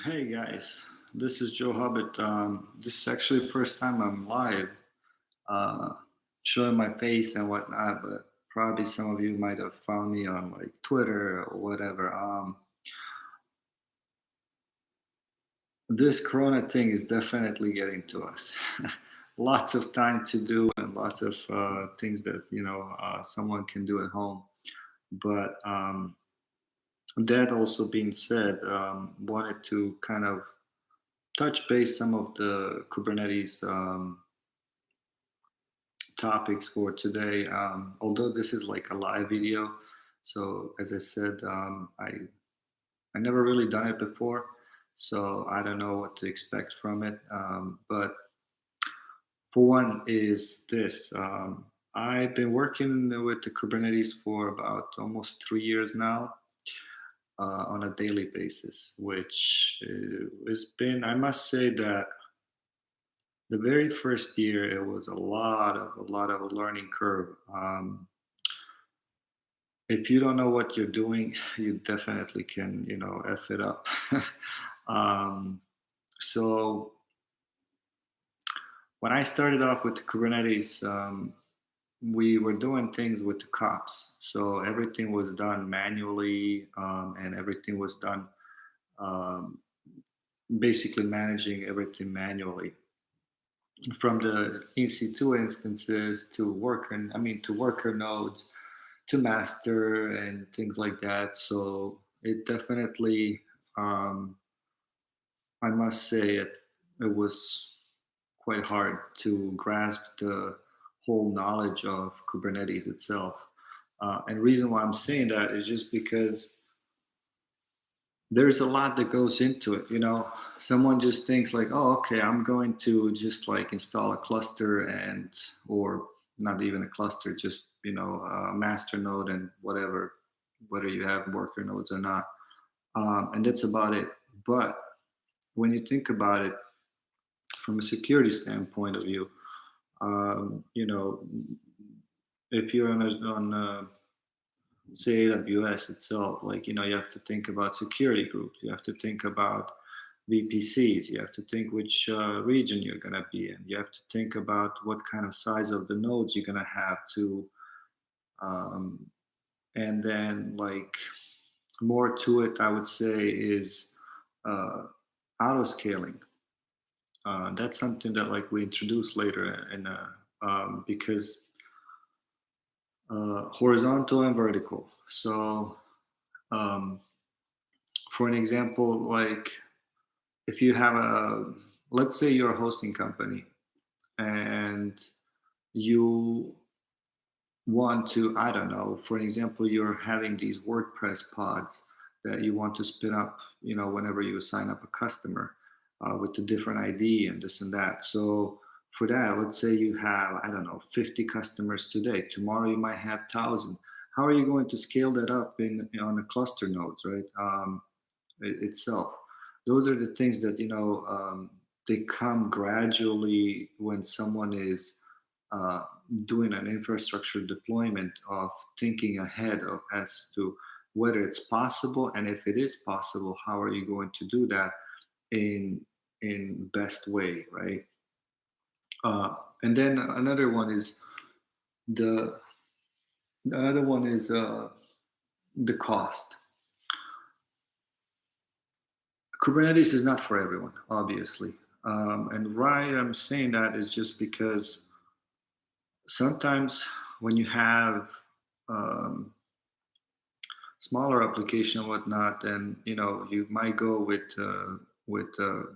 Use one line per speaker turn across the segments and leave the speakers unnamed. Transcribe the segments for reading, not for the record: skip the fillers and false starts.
Hey guys, this is Joe Hobbit. This is actually the first time I'm live, uh, showing my face and whatnot. But probably some of you might have found me on like Twitter or whatever. This Corona thing is definitely getting to us. Lots of time to do and lots of things that someone can do at home. But that also being said, wanted to kind of touch base some of the Kubernetes topics for today. Although this is like a live video, so as I said, I never really done it before, so I don't know what to expect from it. But for one, is this. I've been working with the Kubernetes for about almost 3 years now on a daily basis, which has been, I must say that the very first year it was a lot of a learning curve. If you don't know what you're doing, you definitely can f it up. um, so when I started off with Kubernetes, we were doing things with the cops. So everything was done manually, and everything was done um, basically managing everything manually from the EC2 instances to worker nodes to master and things like that. So it definitely, um, I must say, it was quite hard to grasp the whole knowledge of Kubernetes itself. And reason why I'm saying that is just because there's a lot that goes into it. Someone just thinks like, oh, okay, I'm going to just like install a cluster or not even a cluster, just a master node and whatever, whether you have worker nodes or not, and that's about it. But when you think about it from a security standpoint of view, um, you know, if you're on say AWS itself, like you have to think about security groups, you have to think about VPCs, you have to think which region you're gonna be in, you have to think about what kind of size of the nodes you're gonna have to, um, and then like more to it, I would say is uh, auto scaling. That's something that like we introduced later because horizontal and vertical. So um, for an example, like if you have let's say you're a hosting company and you want to, I don't know, for an example, you're having these WordPress pods that you want to spin up, whenever you sign up a customer with the different ID and this and that. So for that, let's say you have, I don't know, 50 customers today. Tomorrow you might have 1,000. How are you going to scale that up on the cluster nodes, right? Itself. Those are the things that they come gradually when someone is uh, doing an infrastructure deployment of thinking ahead of as to whether it's possible, and if it is possible, how are you going to do that in best way, right? And then the another one is the cost. Kubernetes is not for everyone, obviously. And why I'm saying that is just because sometimes when you have um, smaller application and whatnot, then you might go with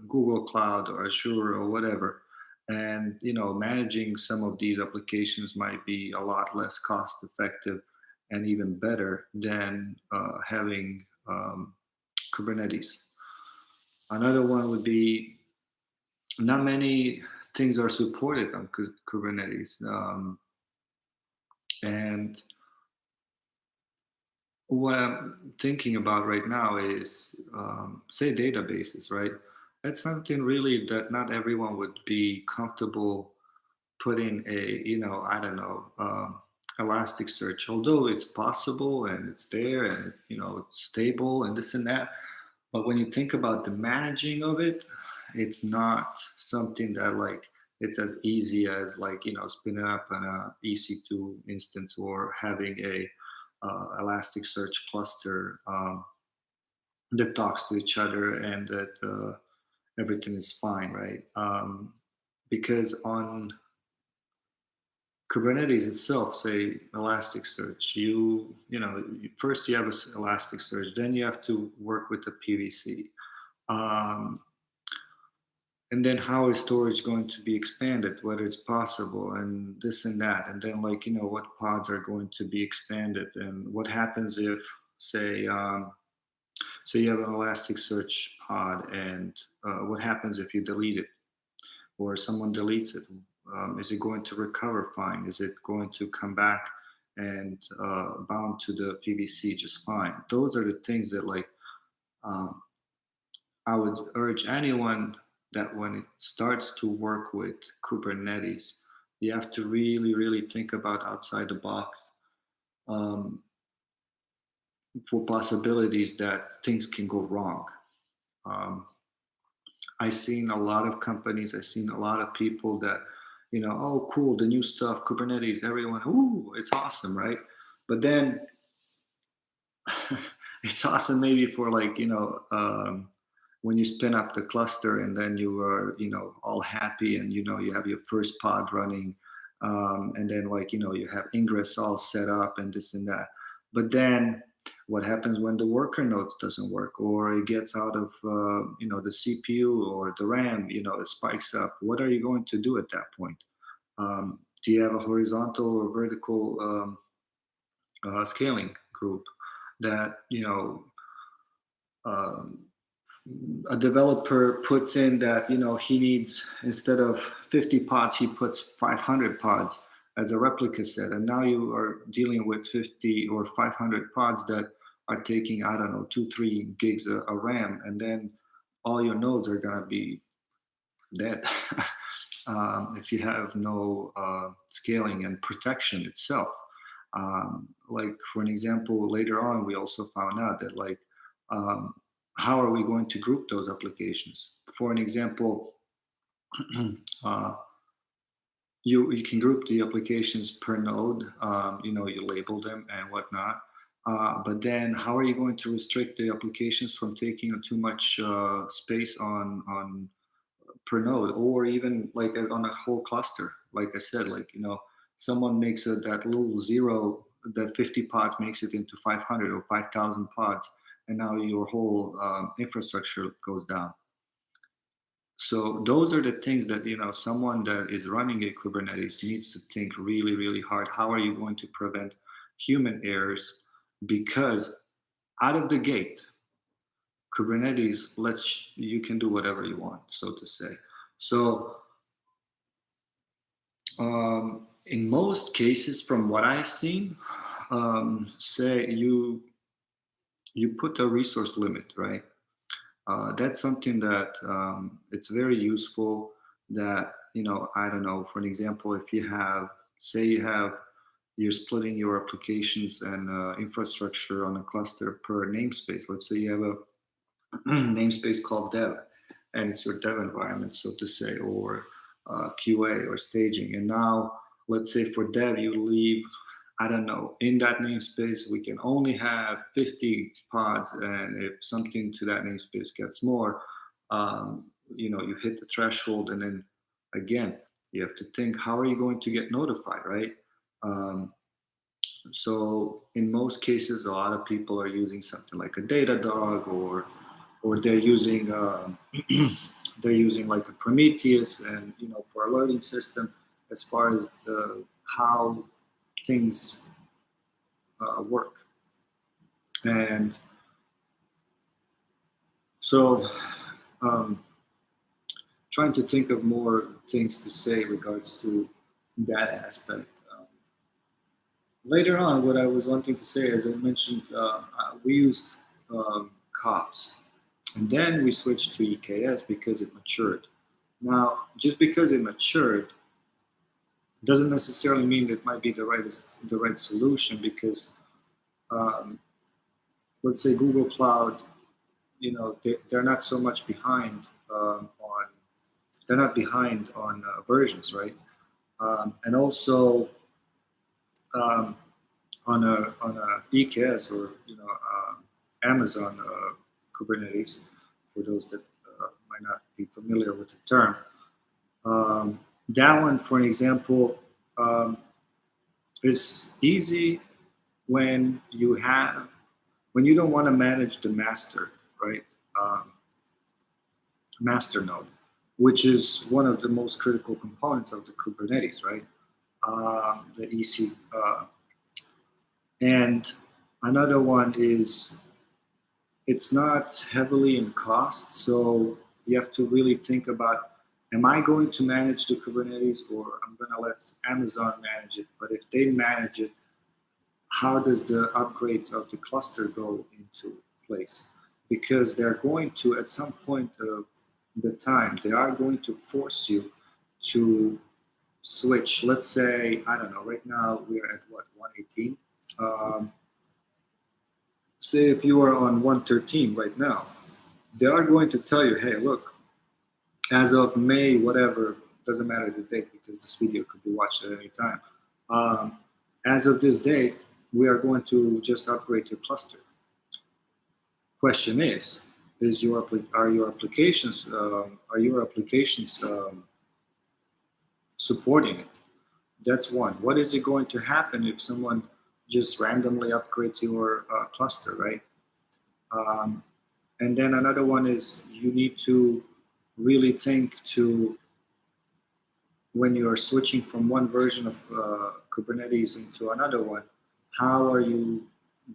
Google Cloud or Azure or whatever, and managing some of these applications might be a lot less cost effective and even better than having Kubernetes. Another one would be not many things are supported on Kubernetes, and what I'm thinking about right now is, say, databases, right? That's something really that not everyone would be comfortable putting I don't know, Elasticsearch, although it's possible and it's there and it's stable and this and that. But when you think about the managing of it, it's not something that like it's as easy as like spinning up an EC2 instance or having a Elasticsearch cluster that talks to each other and that everything is fine, right? Because on Kubernetes itself, say Elasticsearch, first you have a Elasticsearch, then you have to work with the PVC. Um, and then how is storage going to be expanded, whether it's possible, and this and that, and then like what pods are going to be expanded, and what happens if, say, so you have an Elasticsearch pod, and what happens if you delete it or someone deletes it? Is it going to recover fine? Is it going to come back and bound to the PVC just fine? Those are the things that like um, I would urge anyone that when it starts to work with Kubernetes, you have to really, really think about outside the box um, for possibilities that things can go wrong. Um, I've seen a lot of companies, I've seen a lot of people that, oh, cool, the new stuff, Kubernetes, everyone, ooh, it's awesome, right? But then it's awesome maybe for like when you spin up the cluster and then you are all happy and you have your first pod running, and then like you have ingress all set up and this and that. But then what happens when the worker nodes doesn't work or it gets out of the CPU or the RAM, it spikes up? What are you going to do at that point? Do you have a horizontal or vertical scaling group that um, a developer puts in that he needs, instead of 50 pods he puts 500 pods as a replica set, and now you are dealing with 50 or 500 pods that are taking, I don't know, 2-3 gigs a RAM, and then all your nodes are going to be dead. If you have no scaling and protection itself. Like for an example, later on, we also found out that like, um, how are we going to group those applications? For an example, uh, you can group the applications per node. You label them and whatnot. But then, how are you going to restrict the applications from taking too much space on per node, or even like on a whole cluster? Like I said, like someone makes that little zero, that 50 pods makes it into 500 or 5,000 pods, and now your whole infrastructure goes down. So those are the things that someone that is running a Kubernetes needs to think really, really hard. How are you going to prevent human errors? Because out of the gate, Kubernetes lets you can do whatever you want, so to say. So in most cases, from what I've seen, say you put a resource limit, right? That's something that it's very useful. That I don't know. For an example, if you have, say, you're splitting your applications and infrastructure on a cluster per namespace. Let's say you have a namespace called dev, and it's your dev environment, so to say, or QA or staging. And now, let's say for dev, you leave, I don't know, in that namespace, we can only have 50 pods. And if something to that namespace gets more, you hit the threshold. And then again, you have to think, how are you going to get notified, right? So in most cases, a lot of people are using something like a Datadog, or they're using they're using like a Prometheus, and for alerting system, as far as how things work. And so, um, trying to think of more things to say in regards to that aspect. Later on, what I was wanting to say, as I mentioned, we used COPS, and then we switched to EKS because it matured. Now, just because it matured doesn't necessarily mean it might be the right solution, because um, let's say Google Cloud they're not so much behind on they're not behind on versions, right? And also um, on a EKS or Amazon Kubernetes, for those that might not be familiar with the term. That one, for an example, um, is easy when you don't want to manage the master, right? Um, Master node, which is one of the most critical components of the Kubernetes, right? The EC. And another one is it's not heavily in cost, so you have to really think about, am I going to manage the Kubernetes or I'm going to let Amazon manage it? But if they manage it, how does the upgrades of the cluster go into place? Because they're going to, at some point of the time, they are going to force you to switch. Let's say, I don't know, right now we're at what, 118? Um, Say if you are on 113 right now, they are going to tell you, hey, look, as of May, whatever, doesn't matter the date because this video could be watched at any time. Um, as of this date, we are going to just upgrade your cluster. Question is your applications supporting it? That's one. What is it going to happen if someone just randomly upgrades your cluster, right? Um, and then another one is you need to really think to when you are switching from one version of Kubernetes into another one, how are you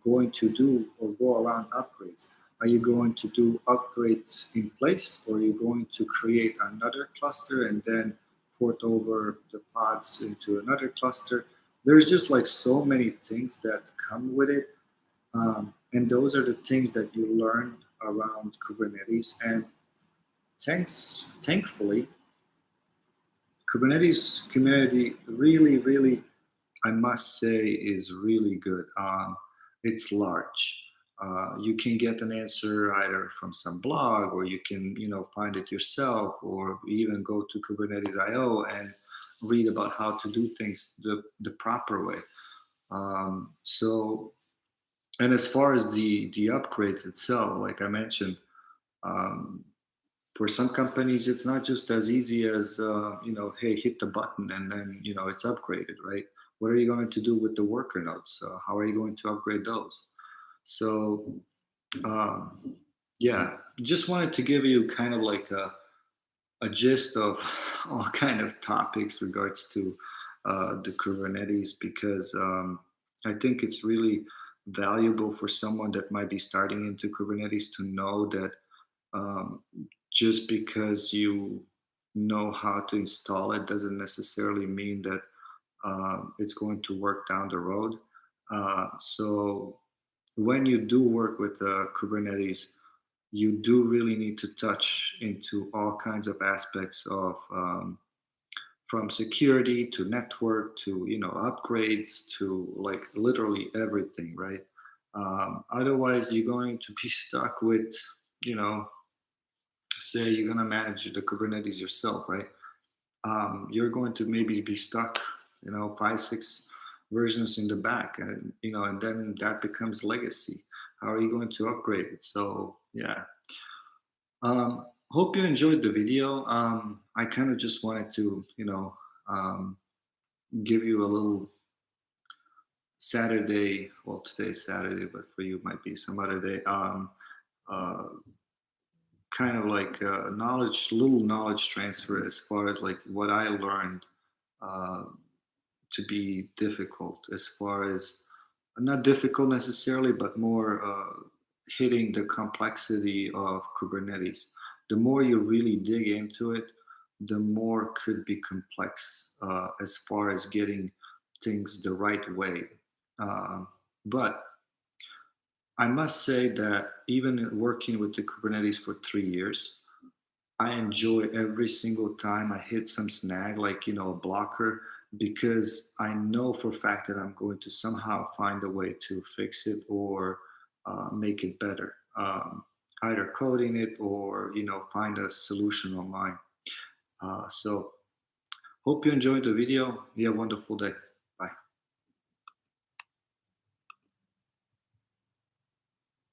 going to do or go around upgrades? Are you going to do upgrades in place, or are you going to create another cluster and then port over the pods into another cluster? There's just like so many things that come with it. And those are the things that you learn around Kubernetes. And thankfully, Kubernetes community really, really, I must say, is really good. It's large. You can get an answer either from some blog, or you can, find it yourself, or even go to Kubernetes.io and read about how to do things the proper way. So, and as far as the upgrades itself, like I mentioned, um, for some companies it's not just as easy as hey, hit the button and then it's upgraded, right? What are you going to do with the worker nodes? How are you going to upgrade those? So um, yeah, just wanted to give you kind of like a gist of all kind of topics regards to the Kubernetes, because I think it's really valuable for someone that might be starting into Kubernetes to know that um, just because you know how to install it doesn't necessarily mean that it's going to work down the road. So when you do work with Kubernetes, you do really need to touch into all kinds of aspects of from security to network to upgrades to like literally everything, right? Otherwise, you're going to be stuck with you know say you're going to manage the Kubernetes yourself, right? You're going to maybe be stuck, 5, 6 versions in the back, and and then that becomes legacy. How are you going to upgrade it? So yeah, hope you enjoyed the video. I kind of just wanted to, give you a little Saturday. Well, today's Saturday, but for you, it might be some other day. Uh, Kind of like little knowledge transfer as far as like what I learned uh, to be difficult, as far as not difficult necessarily, but more hitting the complexity of Kubernetes. The more you really dig into it, the more could be complex as far as getting things the right way. Uh, but I must say that even working with the Kubernetes for 3 years, I enjoy every single time I hit some snag, like, a blocker, because I know for a fact that I'm going to somehow find a way to fix it or make it better. either coding it or find a solution online. So hope you enjoyed the video. You have a wonderful day.